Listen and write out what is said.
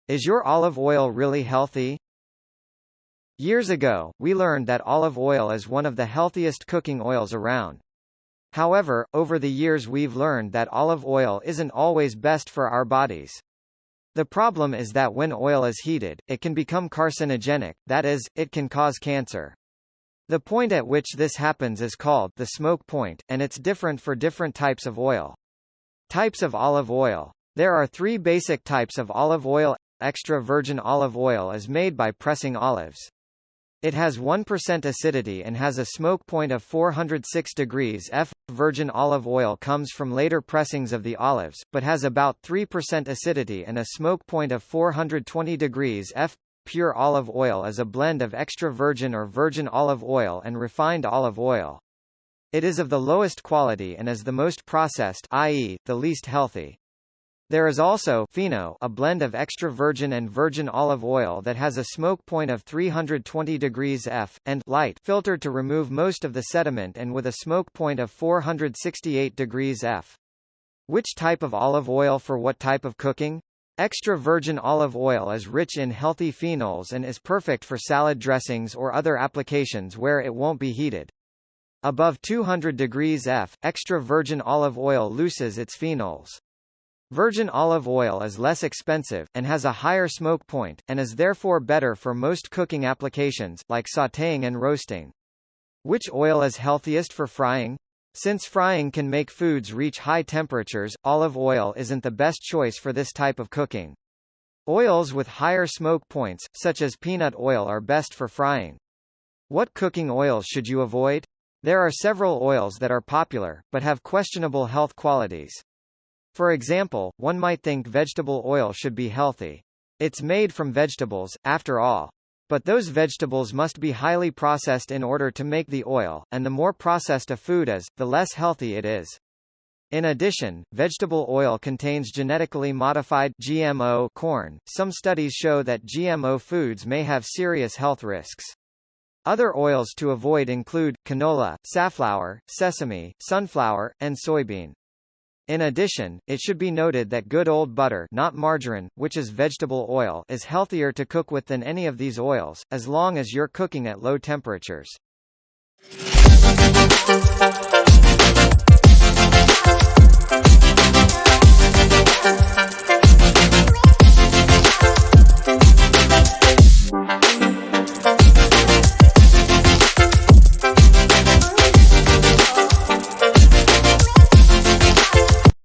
Is your olive oil really healthy? Years ago, we learned that olive oil is one of the healthiest cooking oils around. However, over the years we've learned that olive oil isn't always best for our bodies. The problem is that when oil is heated, it can become carcinogenic, that is, it can cause cancer. The point at which this happens is called the smoke point, and it's different for different types of oil. Types of olive oil. There are three basic types of olive oil. Extra virgin olive oil is made by pressing olives. It has 1% acidity and has a smoke point of 406 degrees F. Virgin olive oil comes from later pressings of the olives, but has about 3% acidity and a smoke point of 420 degrees F. Pure olive oil is a blend of extra virgin or virgin olive oil and refined olive oil. It is of the lowest quality and is the most processed, i.e., the least healthy. There is also fino, a blend of extra virgin and virgin olive oil that has a smoke point of 320 degrees F, and light filtered to remove most of the sediment and with a smoke point of 468 degrees F. Which type of olive oil for what type of cooking? Extra virgin olive oil is rich in healthy phenols and is perfect for salad dressings or other applications where it won't be heated. Above 200 degrees F, extra virgin olive oil loses its phenols. Virgin olive oil is less expensive, and has a higher smoke point, and is therefore better for most cooking applications, like sautéing and roasting. Which oil is healthiest for frying? Since frying can make foods reach high temperatures, olive oil isn't the best choice for this type of cooking. Oils with higher smoke points, such as peanut oil, are best for frying. What cooking oils should you avoid? There are several oils that are popular, but have questionable health qualities. For example, one might think vegetable oil should be healthy. It's made from vegetables, after all. But those vegetables must be highly processed in order to make the oil, and the more processed a food is, the less healthy it is. In addition, vegetable oil contains genetically modified GMO corn. Some studies show that GMO foods may have serious health risks. Other oils to avoid include canola, safflower, sesame, sunflower, and soybean. In addition, it should be noted that good old butter, not margarine, which is vegetable oil, is healthier to cook with than any of these oils, as long as you're cooking at low temperatures.